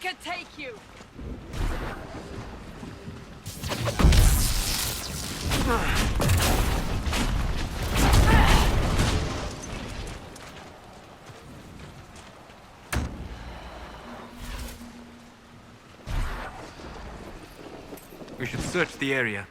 could take you. We should search the area.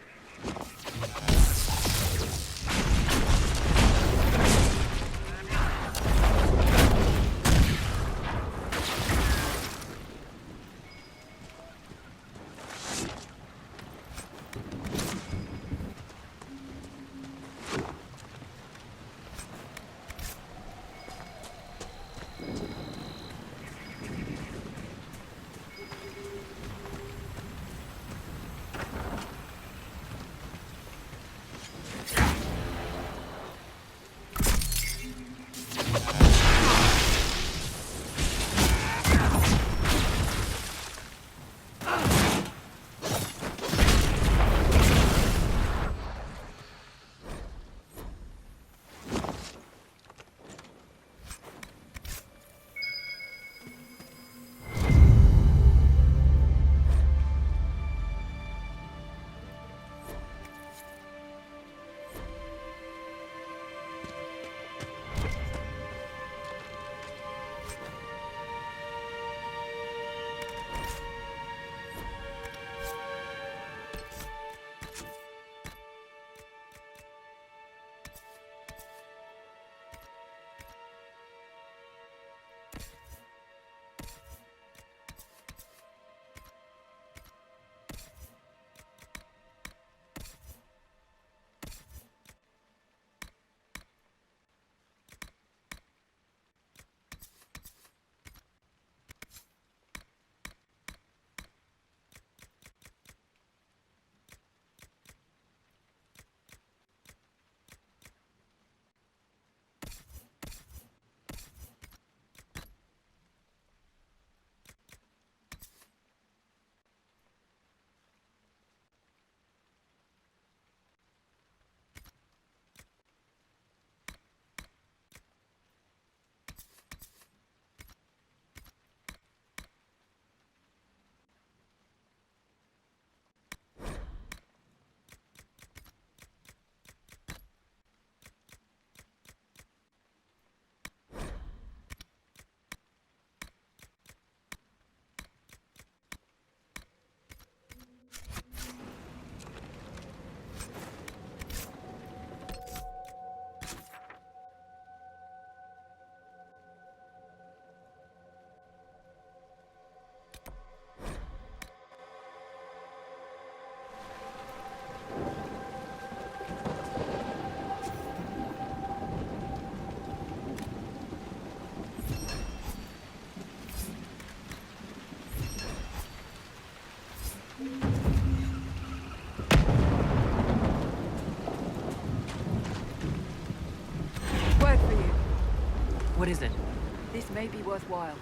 What is it? This may be worthwhile.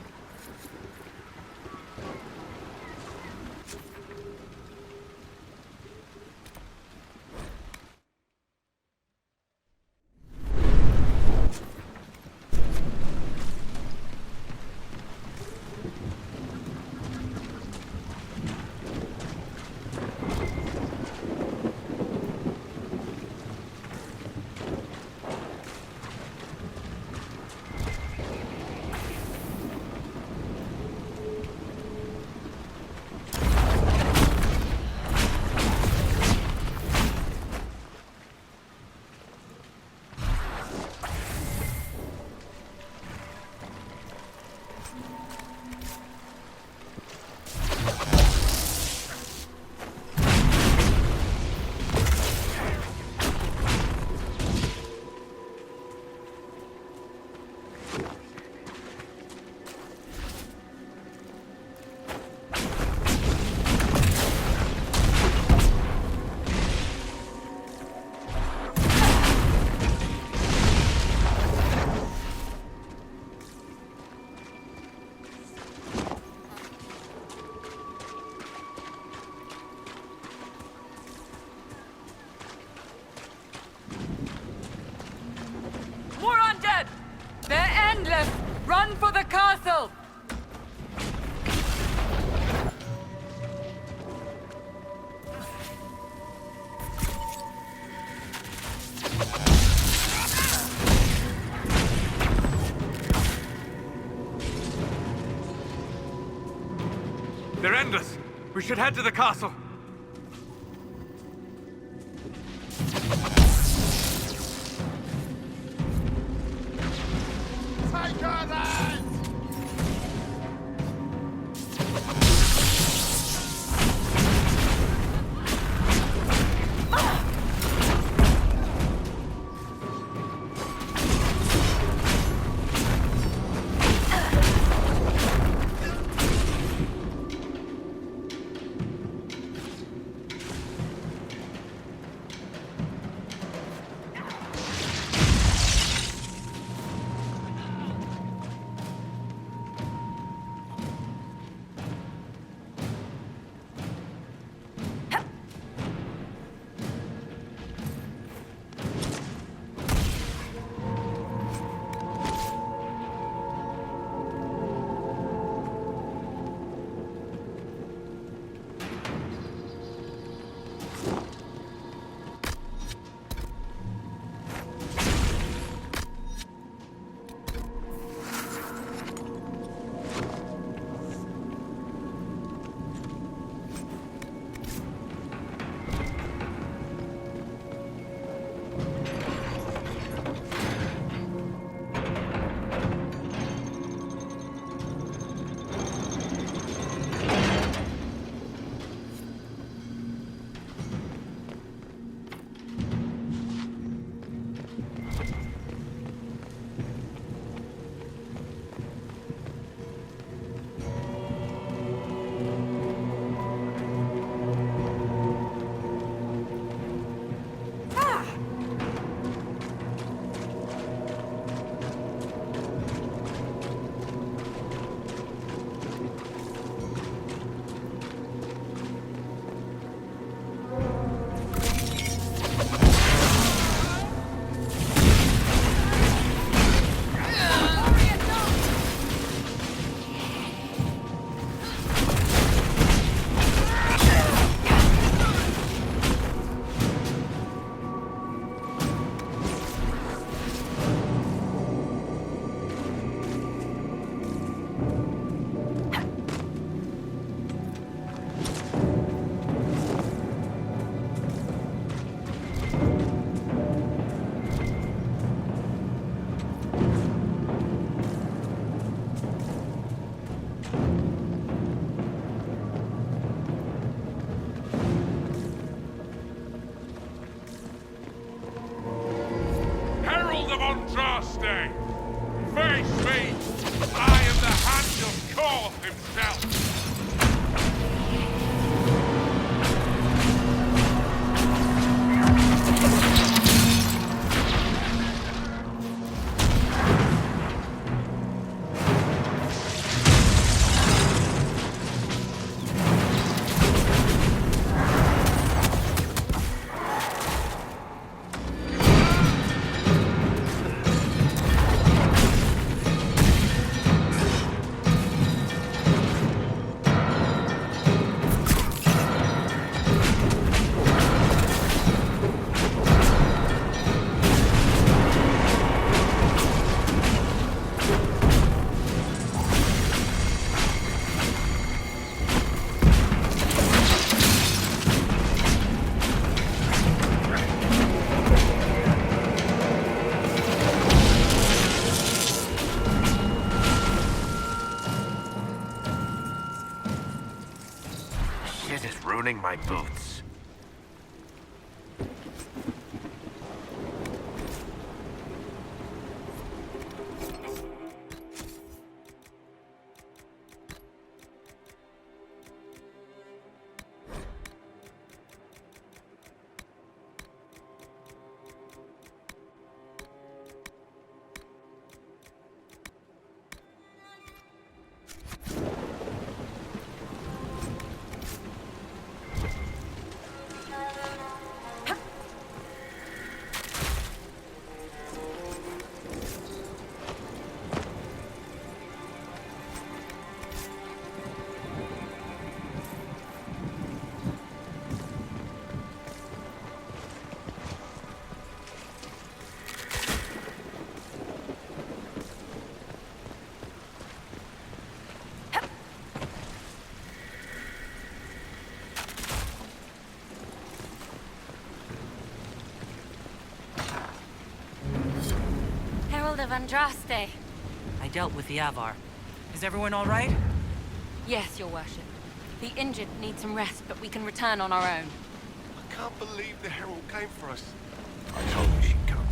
They're endless. We should head to the castle. Take her then! Contraste! Face me! I am the hand of Korth himself! Shit is ruining my boots. Herald of Andraste. I dealt with the Avar. Is everyone all right? Yes, your worship. The injured need some rest, but we can return on our own. I can't believe the Herald came for us. I told you she'd come.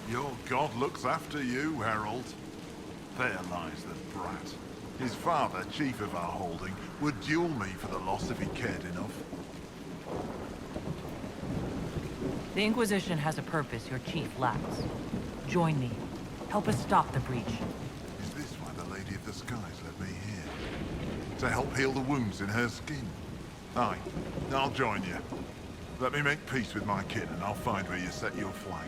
Your god looks after you, Herald. There lies the brat. His father, chief of our holding, would duel me for the loss if he cared enough. The Inquisition has a purpose your chief lacks. Join me. Help us stop the breach. Is this why the Lady of the Skies led me here? To help heal the wounds in her skin? Aye, I'll join you. Let me make peace with my kin and I'll find where you set your flag.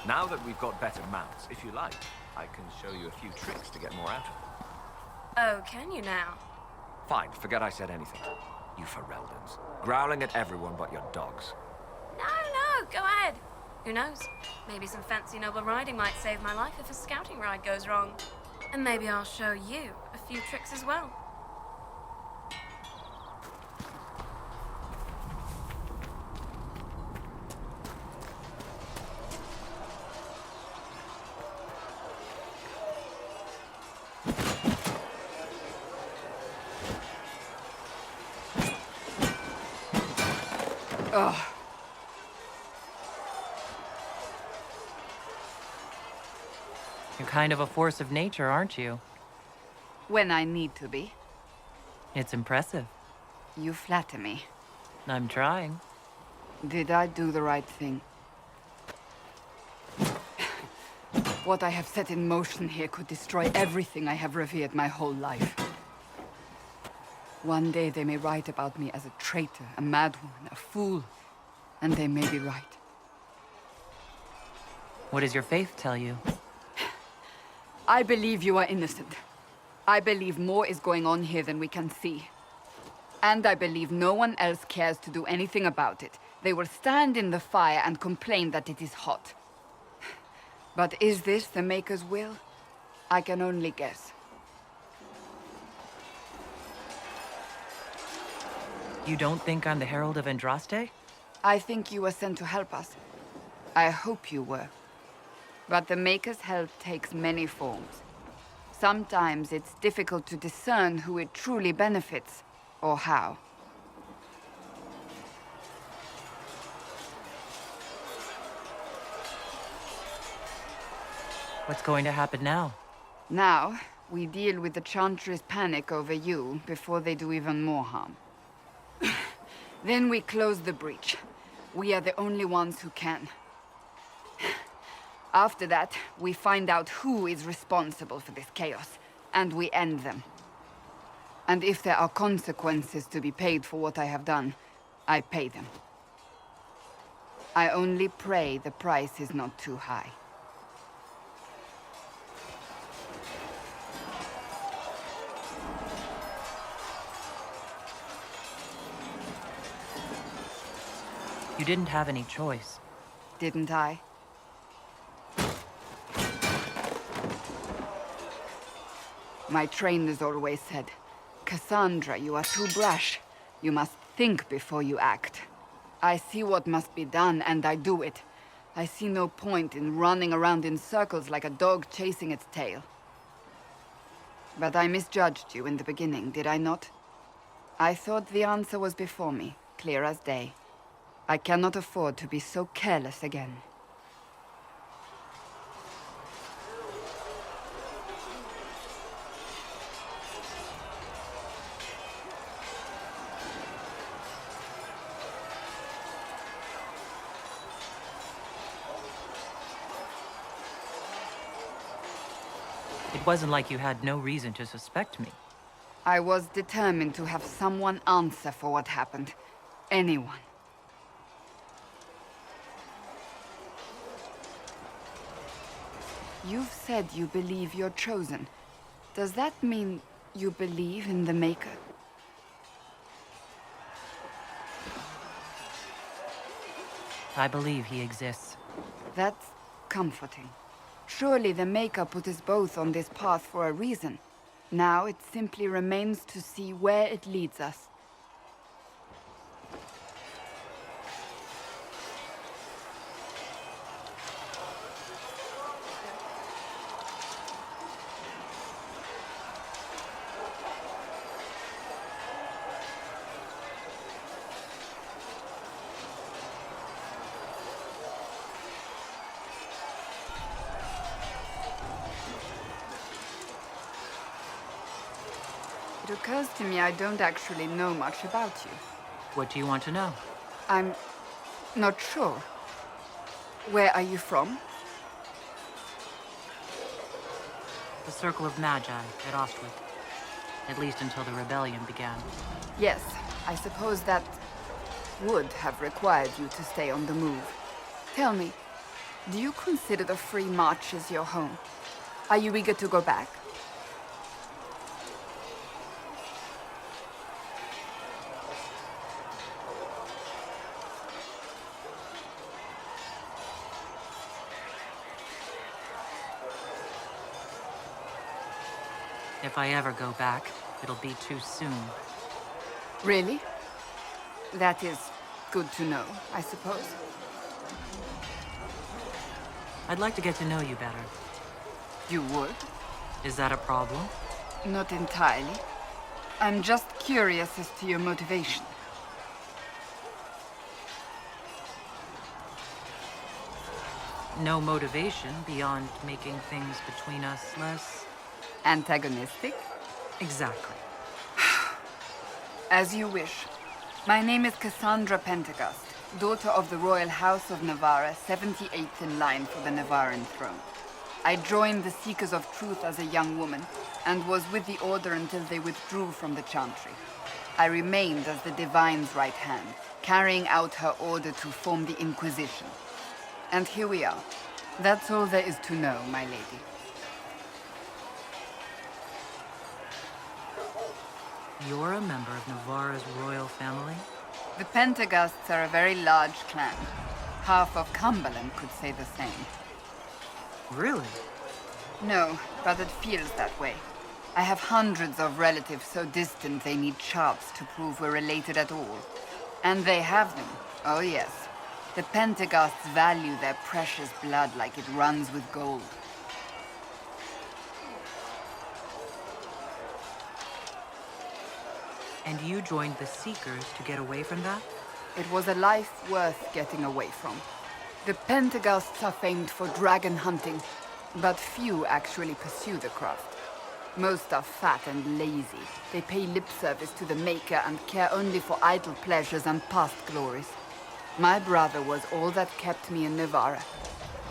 Now that we've got better mounts, if you like, I can show you a few tricks to get more out of them. Oh, can you now? Fine, forget I said anything. You Fereldans. Growling at everyone but your dogs. No, go ahead. Who knows? Maybe some fancy noble riding might save my life if a scouting ride goes wrong. And maybe I'll show you a few tricks as well. Ugh. You're kind of a force of nature, aren't you? When I need to be. It's impressive. You flatter me. I'm trying. Did I do the right thing? What I have set in motion here could destroy everything I have revered my whole life. One day they may write about me as a traitor, a madwoman, a fool. And they may be right. What does your faith tell you? I believe you are innocent. I believe more is going on here than we can see. And I believe no one else cares to do anything about it. They will stand in the fire and complain that it is hot. But is this the Maker's will? I can only guess. You don't think I'm the Herald of Andraste? I think you were sent to help us. I hope you were. But the Maker's help takes many forms. Sometimes it's difficult to discern who it truly benefits, or how. What's going to happen now? Now, we deal with the Chantry's panic over you before they do even more harm. Then we close the breach. We are the only ones who can. After that, we find out who is responsible for this chaos, and we end them. And if there are consequences to be paid for what I have done, I pay them. I only pray the price is not too high. You didn't have any choice. Didn't I? My trainers always said, Cassandra, you are too brash. You must think before you act. I see what must be done, and I do it. I see no point in running around in circles like a dog chasing its tail. But I misjudged you in the beginning, did I not? I thought the answer was before me, clear as day. I cannot afford to be so careless again. It wasn't like you had no reason to suspect me. I was determined to have someone answer for what happened. Anyone. You've said you believe you're chosen. Does that mean you believe in the Maker? I believe he exists. That's comforting. Surely the Maker put us both on this path for a reason. Now it simply remains to see where it leads us. It occurs to me I don't actually know much about you. What do you want to know? I'm not sure. Where are you from? The Circle of Magi at Ostwick. At least until the rebellion began. Yes, I suppose that would have required you to stay on the move. Tell me, do you consider the Free Marches your home? Are you eager to go back? If I ever go back, it'll be too soon. Really? That is good to know, I suppose. I'd like to get to know you better. You would? Is that a problem? Not entirely. I'm just curious as to your motivation. No motivation beyond making things between us less... Antagonistic? Exactly. As you wish. My name is Cassandra Pentagast, daughter of the Royal House of Navarra, 78th in line for the Navarran throne. I joined the Seekers of Truth as a young woman, and was with the Order until they withdrew from the Chantry. I remained as the Divine's right hand, carrying out her order to form the Inquisition. And here we are. That's all there is to know, my lady. You're a member of Navarra's royal family? The Pentagasts are a very large clan. Half of Cumberland could say the same. Really? No, but it feels that way. I have hundreds of relatives so distant they need charts to prove we're related at all. And they have them. Oh yes. The Pentagasts value their precious blood like it runs with gold. And you joined the Seekers to get away from that? It was a life worth getting away from. The Pentagasts are famed for dragon hunting, but few actually pursue the craft. Most are fat and lazy. They pay lip service to the Maker and care only for idle pleasures and past glories. My brother was all that kept me in Navarra.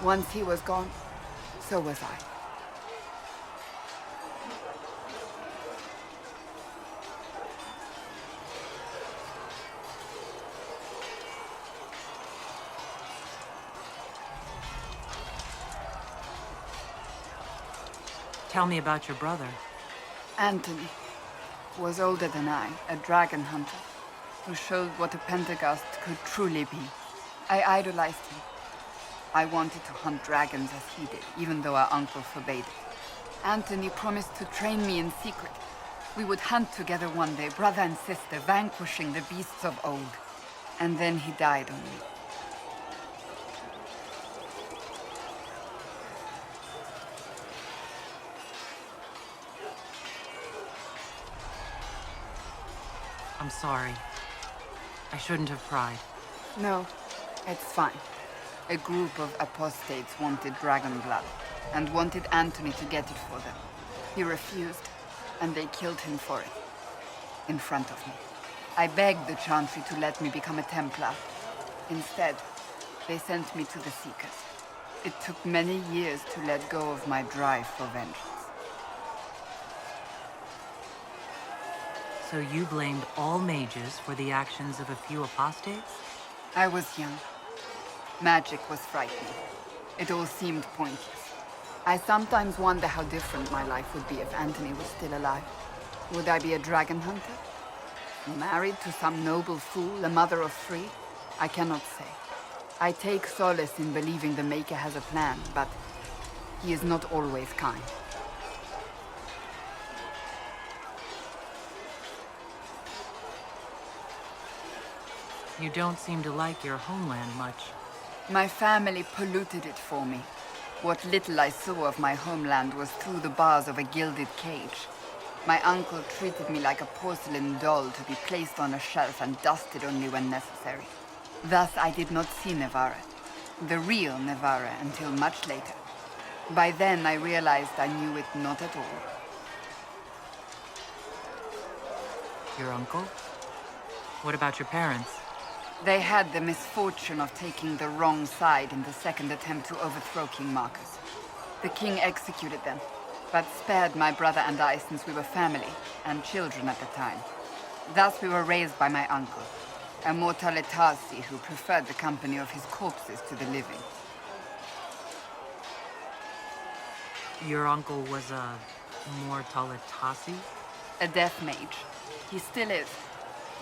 Once he was gone, so was I. Tell me about your brother. Anthony was older than I, a dragon hunter, who showed what a Pentagast could truly be. I idolized him. I wanted to hunt dragons as he did, even though our uncle forbade it. Anthony promised to train me in secret. We would hunt together one day, brother and sister, vanquishing the beasts of old. And then he died on me. I'm sorry. I shouldn't have pried. No, it's fine. A group of apostates wanted dragon blood, and wanted Anthony to get it for them. He refused, and they killed him for it. In front of me. I begged the Chantry to let me become a Templar. Instead, they sent me to the Seekers. It took many years to let go of my drive for vengeance. So you blamed all mages for the actions of a few apostates? I was young. Magic was frightening. It all seemed pointless. I sometimes wonder how different my life would be if Anthony was still alive. Would I be a dragon hunter? Married to some noble fool, a mother of three? I cannot say. I take solace in believing the Maker has a plan, but he is not always kind. You don't seem to like your homeland much. My family polluted it for me. What little I saw of my homeland was through the bars of a gilded cage. My uncle treated me like a porcelain doll to be placed on a shelf and dusted only when necessary. Thus I did not see Navarra, the real Navarra, until much later. By then I realized I knew it not at all. Your uncle? What about your parents? They had the misfortune of taking the wrong side in the second attempt to overthrow King Marcus. The king executed them, but spared my brother and I since we were family and children at the time. Thus we were raised by my uncle, a Mortalitasi who preferred the company of his corpses to the living. Your uncle was a Mortalitasi? A death mage. He still is.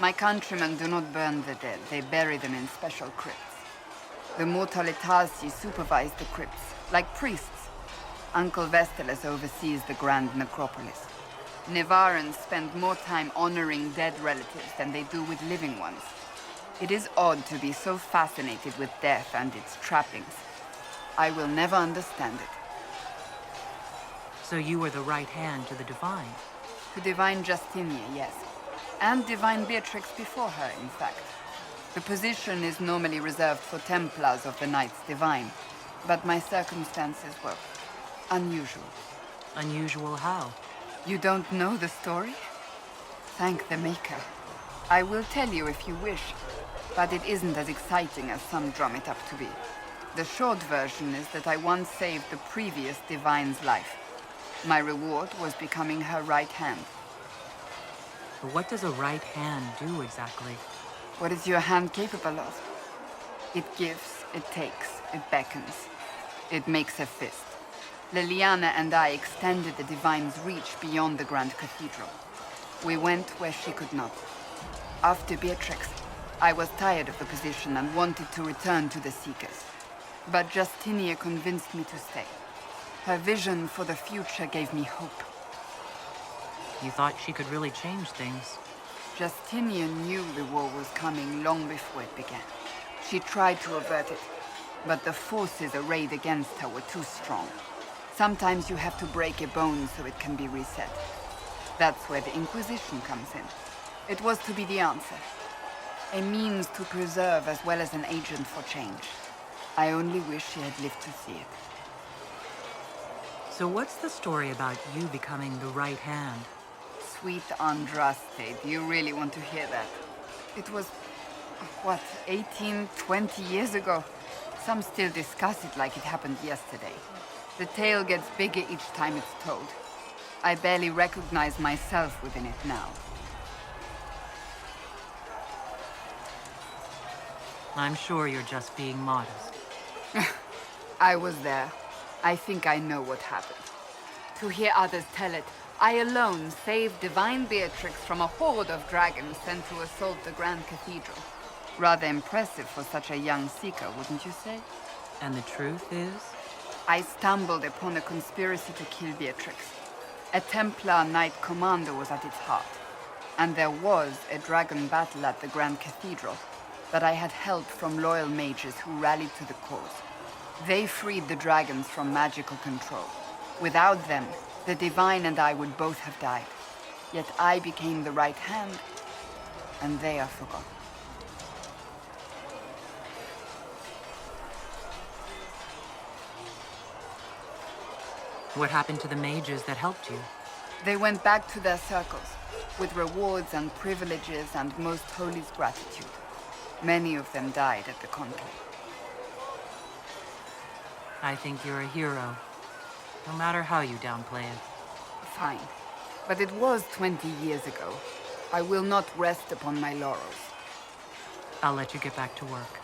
My countrymen do not burn the dead, they bury them in special crypts. The Mortalitasi supervise the crypts, like priests. Uncle Vestalis oversees the grand necropolis. Nevarans spend more time honoring dead relatives than they do with living ones. It is odd to be so fascinated with death and its trappings. I will never understand it. So you were the right hand to the Divine? To Divine Justinia, yes. And Divine Beatrix before her, in fact. The position is normally reserved for Templars of the Knights Divine, but my circumstances were unusual. Unusual how? You don't know the story? Thank the Maker. I will tell you if you wish, but it isn't as exciting as some drum it up to be. The short version is that I once saved the previous Divine's life. My reward was becoming her right hand. But what does a right hand do exactly? What is your hand capable of? It gives, it takes, it beckons. It makes a fist. Liliana and I extended the Divine's reach beyond the Grand Cathedral. We went where she could not. After Beatrix, I was tired of the position and wanted to return to the Seekers. But Justinia convinced me to stay. Her vision for the future gave me hope. You thought she could really change things. Justinian knew the war was coming long before it began. She tried to avert it, but the forces arrayed against her were too strong. Sometimes you have to break a bone so it can be reset. That's where the Inquisition comes in. It was to be the answer. A means to preserve as well as an agent for change. I only wish she had lived to see it. So what's the story about you becoming the right hand? Sweet Andraste, do you really want to hear that? It was, what, 18, 20 years ago? Some still discuss it like it happened yesterday. The tale gets bigger each time it's told. I barely recognize myself within it now. I'm sure you're just being modest. I was there. I think I know what happened. To hear others tell it, I alone saved Divine Beatrix from a horde of dragons sent to assault the Grand Cathedral. Rather impressive for such a young seeker, wouldn't you say? And the truth is? I stumbled upon a conspiracy to kill Beatrix. A Templar Knight Commander was at its heart. And there was a dragon battle at the Grand Cathedral, but I had help from loyal mages who rallied to the cause. They freed the dragons from magical control. Without them, the Divine and I would both have died. Yet I became the right hand. and they are forgotten. What happened to the mages that helped you? They went back to their circles, with rewards and privileges and Most Holy's gratitude. Many of them died at the conclave. I think you're a hero. No matter how you downplay it. Fine. But it was 20 years ago. I will not rest upon my laurels. I'll let you get back to work.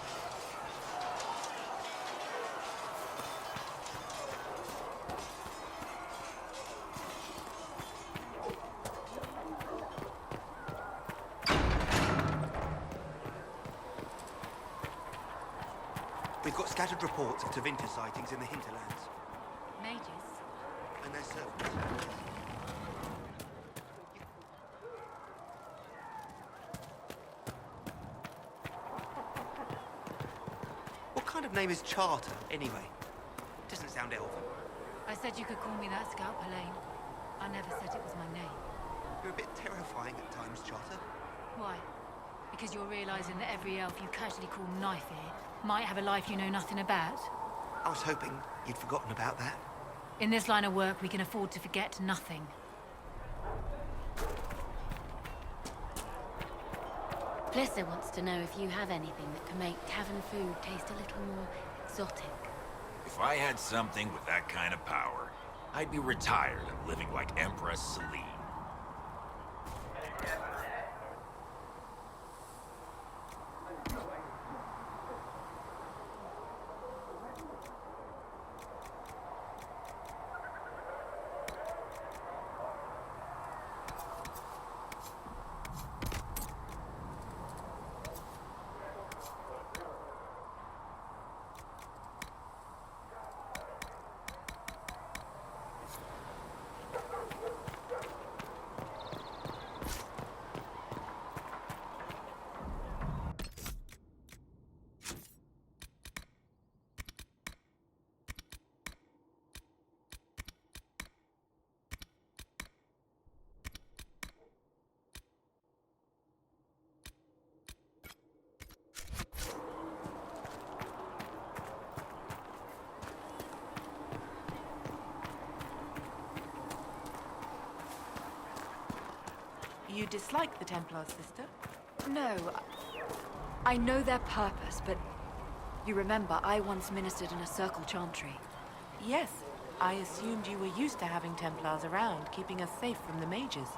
We've got scattered reports of Tevinter sightings in the hinterlands. Mages? And their servants. What kind of name is Charter, anyway? Doesn't sound elven. I said you could call me that, Scout Helene. I never said it was my name. You're a bit terrifying at times, Charter. Why? Because you're realizing that every elf you casually call Knife here might have a life you know nothing about? I was hoping you'd forgotten about that. In this line of work, we can afford to forget nothing. Plissa wants to know if you have anything that can make tavern food taste a little more exotic. If I had something with that kind of power, I'd be retired and living like Empress Celine. You dislike the Templars, sister? No. I know their purpose, but you remember I once ministered in a circle chantry. Yes. I assumed you were used to having Templars around, keeping us safe from the mages.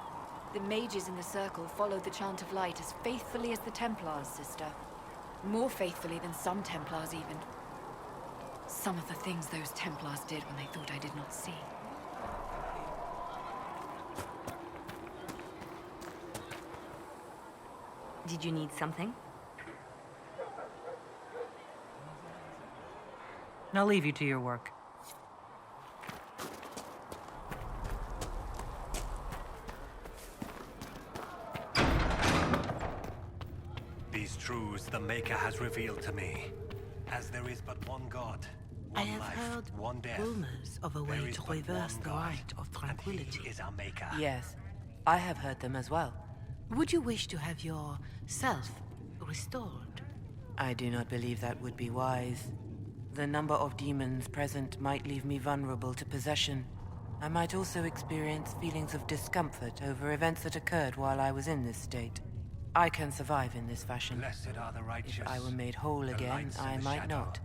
The mages in the circle followed the chant of light as faithfully as the Templars, sister. More faithfully than some Templars, even. Some of the things those Templars did when they thought I did not see. Did you need something? I'll leave you to your work. These truths the Maker has revealed to me. As there is but one God, I one have life, heard one death. rumors of a There way is to but reverse one the God, right of tranquility. and he is our Maker. Yes, I have heard them as well. Would you wish to have your self restored? I do not believe that would be wise. The number of demons present might leave me vulnerable to possession. I might also experience feelings of discomfort over events that occurred while I was in this state. I can survive in this fashion. Blessed are the righteous. If I were made whole the again, lights in I the might shadow. not.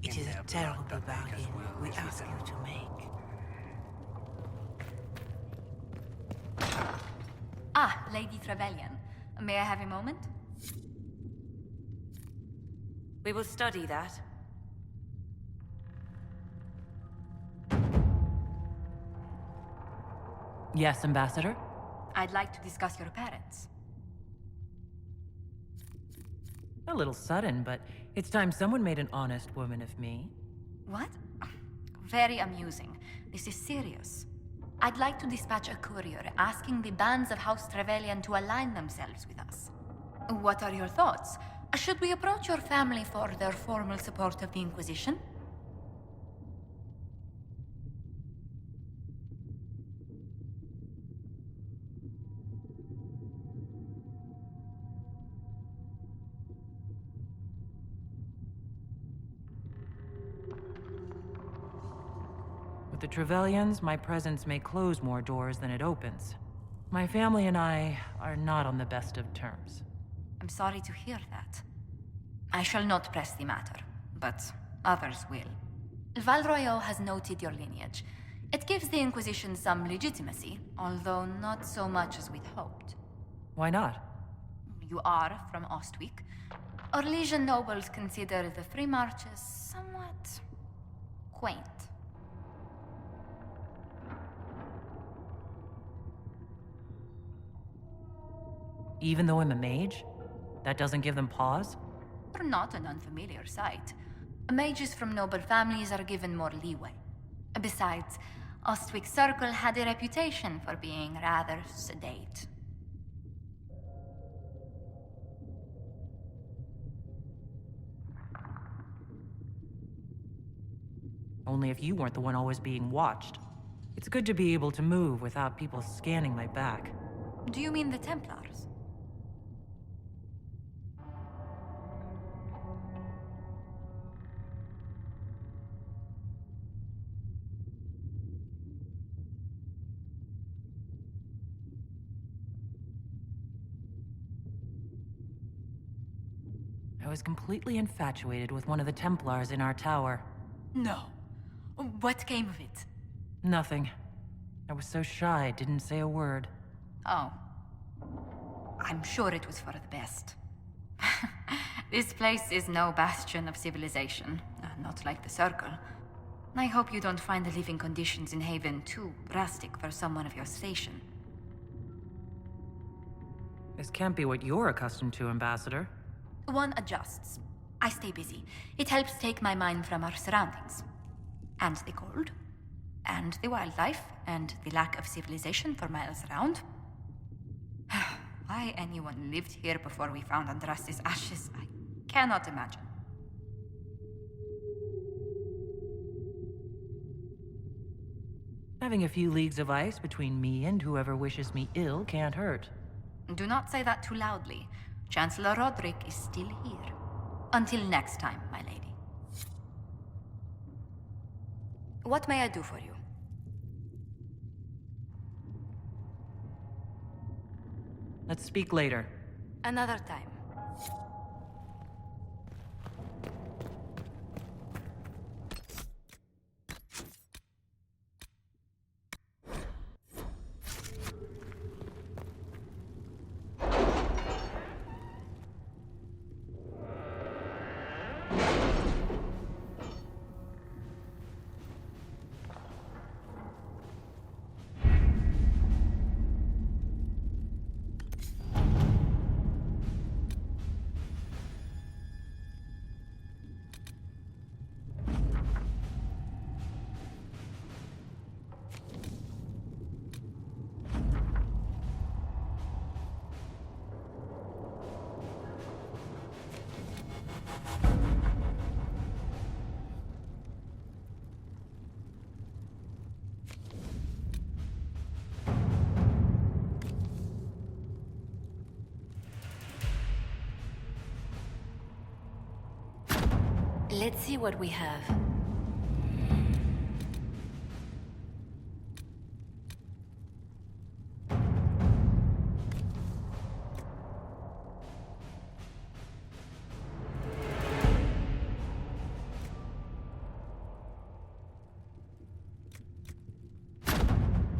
It In is their a blood terrible the Maker's bargain will we is ask written. you to make. Ah, Lady Trevelyan. May I have a moment? We will study that. Yes, Ambassador? I'd like to discuss your parents. A little sudden, but it's time someone made an honest woman of me. What? Very amusing. This is serious. I'd like to dispatch a courier asking the bands of House Trevelyan to align themselves with us. What are your thoughts? Should we approach your family for their formal support of the Inquisition? With the Trevelyan's, my presence may close more doors than it opens. My family and I are not on the best of terms. I'm sorry to hear that. I shall not press the matter, but others will. Val Royeaux has noted your lineage. It gives the Inquisition some legitimacy, although not so much as we'd hoped. Why not? You are from Ostwick. Orlesian nobles consider the Free Marches somewhat quaint. Even though I'm a mage? That doesn't give them pause? You're not an unfamiliar sight. Mages from noble families are given more leeway. Besides, Ostwick Circle had a reputation for being rather sedate. Only if you weren't the one always being watched. It's good to be able to move without people scanning my back. Do you mean the Templars? I was completely infatuated with one of the Templars in our tower. No. What came of it? Nothing. I was so shy, I didn't say a word. Oh. I'm sure it was for the best. This place is no bastion of civilization, not like the Circle. I hope you don't find the living conditions in Haven too drastic for someone of your station. This can't be what you're accustomed to, Ambassador. One adjusts. I stay busy. It helps take my mind from our surroundings. And the cold. And the wildlife. And the lack of civilization for miles around. Why anyone lived here before we found Andras's ashes, I cannot imagine. Having a few leagues of ice between me and whoever wishes me ill can't hurt. Do not say that too loudly. Chancellor Roderick is still here. Until next time, my lady. What may I do for you? Let's speak later. Another time. Let's see what we have.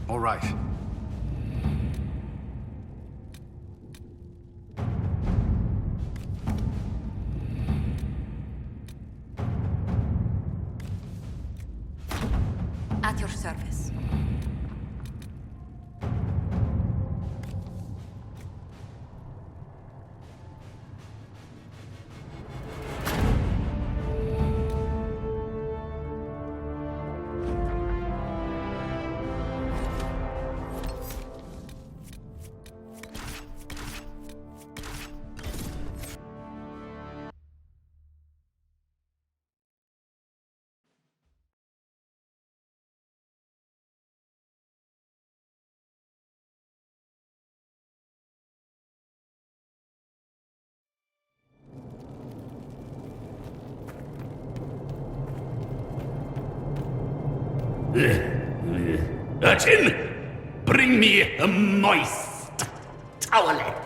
All right. At your service. Urchin, bring me a moist towelette.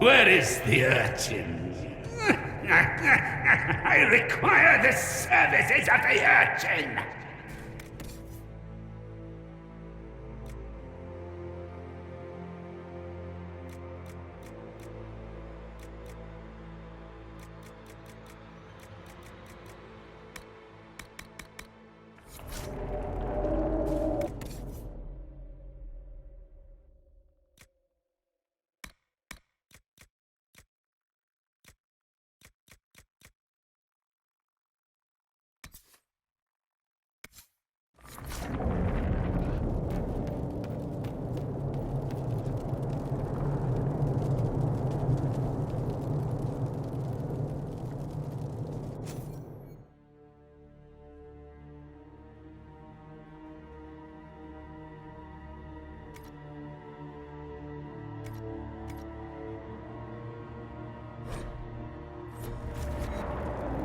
Where is the urchin? I require the services of the urchin!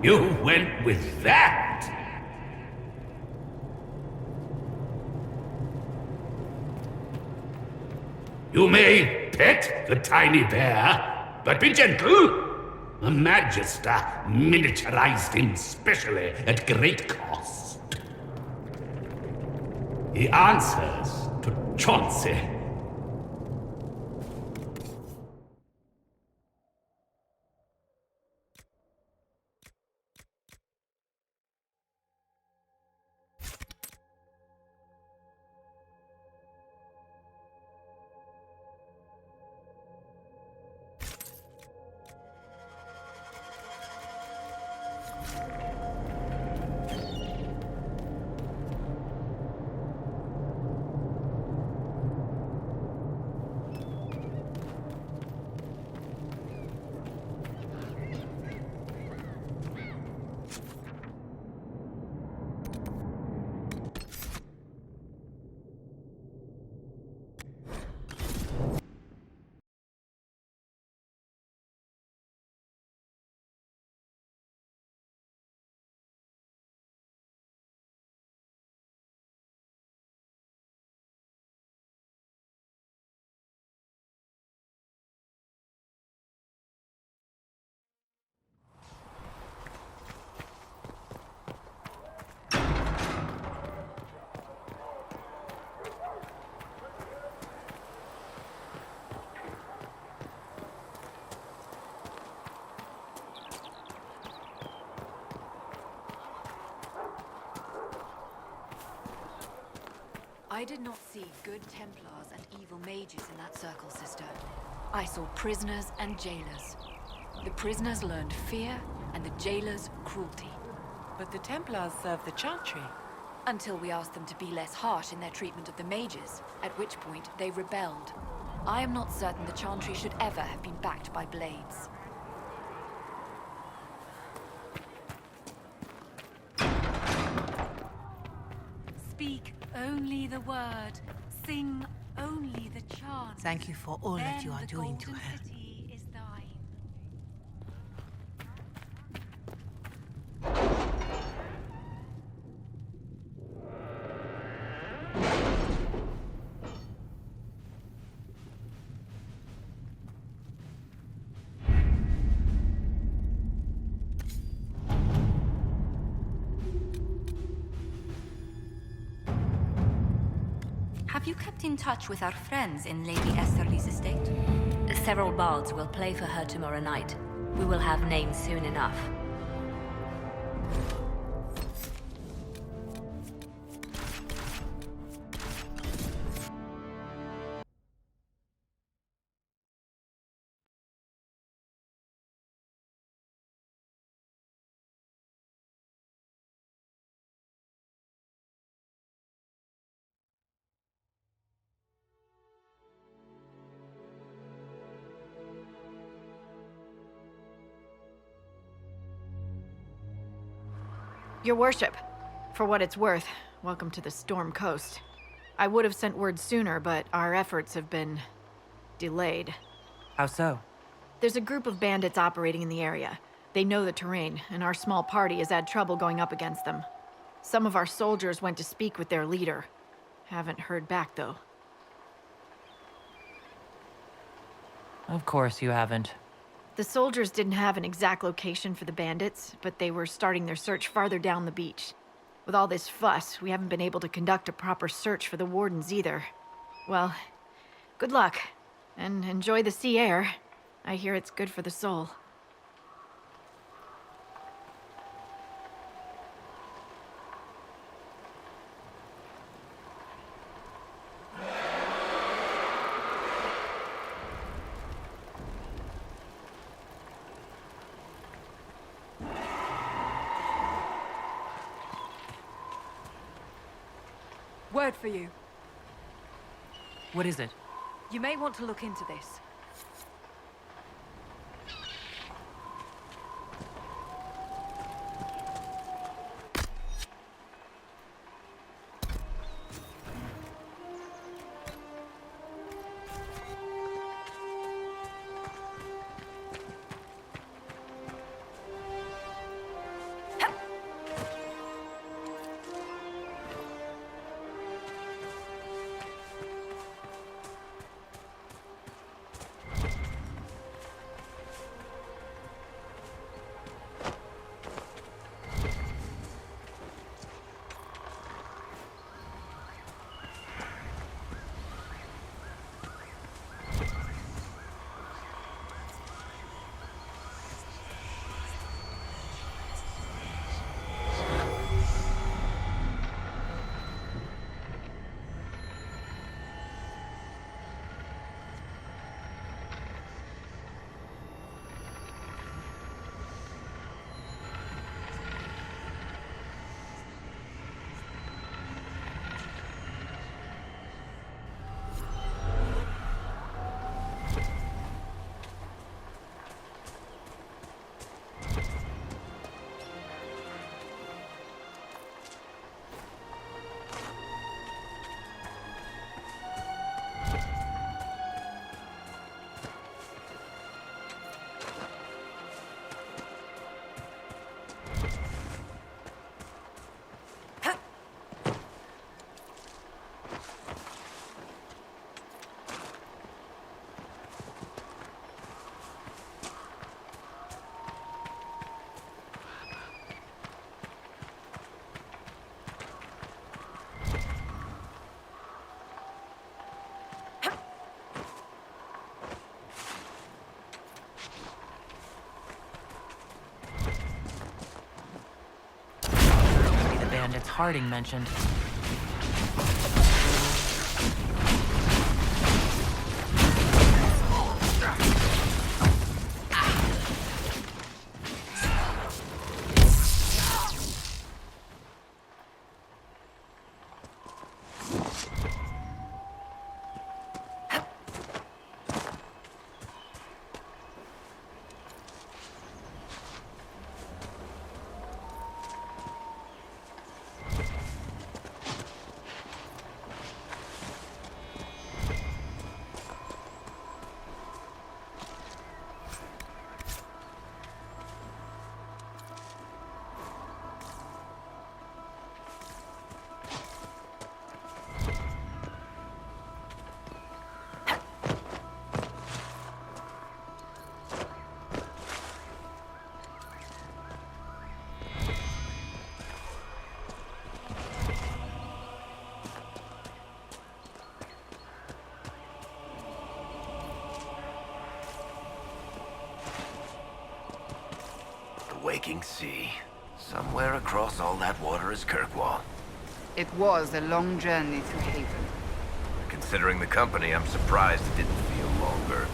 You went with that? You may pet the tiny bear, but be gentle. A Magister miniaturized him specially at great cost. He answers to Chauncey. I did not see good Templars and evil mages in that circle, sister. I saw prisoners and jailers. The prisoners learned fear, and the jailers cruelty. But the Templars serve the Chantry. Until we asked them to be less harsh in their treatment of the mages, at which point they rebelled. I am not certain the Chantry should ever have been backed by blades. Speak only the word. Sing only the chant. Thank you for all that you are doing to her. City is thine. Have you kept in touch with our friends in Lady Estherly's estate? Several bards will play for her tomorrow night. We will have names soon enough. Your worship, for what it's worth, welcome to the Storm Coast. I would have sent word sooner, but our efforts have been delayed. How so? There's a group of bandits operating in the area. They know the terrain, and our small party has had trouble going up against them. Some of our soldiers went to speak with their leader. Haven't heard back, though. Of course you haven't. The soldiers didn't have an exact location for the bandits, but they were starting their search farther down the beach. With all this fuss, we haven't been able to conduct a proper search for the wardens either. Well, good luck, and enjoy the sea air. I hear it's good for the soul. Word for you. What is it? You may want to look into this. Bandits Harding mentioned. breathtaking sea. Somewhere across all that water is Kirkwall. It was a long journey to Haven. Considering the company, I'm surprised it didn't feel longer.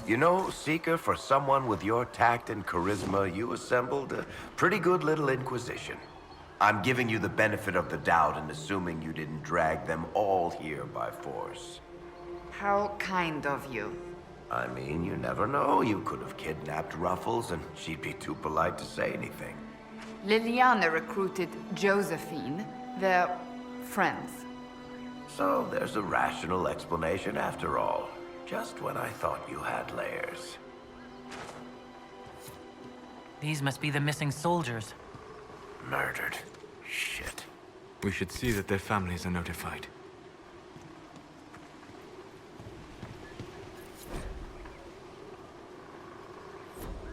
You know, Seeker, for someone with your tact and charisma, you assembled a pretty good little Inquisition. I'm giving you the benefit of the doubt and assuming you didn't drag them all here by force. How kind of you. I mean, you never know. You could have kidnapped Ruffles and she'd be too polite to say anything. Liliana recruited Josephine. They're friends. So there's a rational explanation after all. Just when I thought you had layers. These must be the missing soldiers. Murdered. Shit. We should see that their families are notified.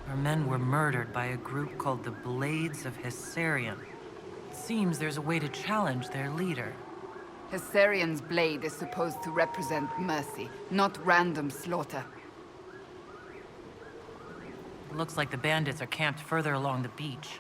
Our men were murdered by a group called the Blades of Hessarian. It seems there's a way to challenge their leader. Hessarian's blade is supposed to represent mercy, not random slaughter. Looks like the bandits are camped further along the beach.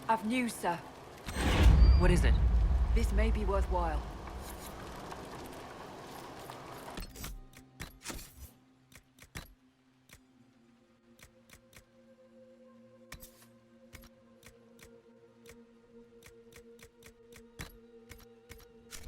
I've news, sir. What is it? This may be worthwhile.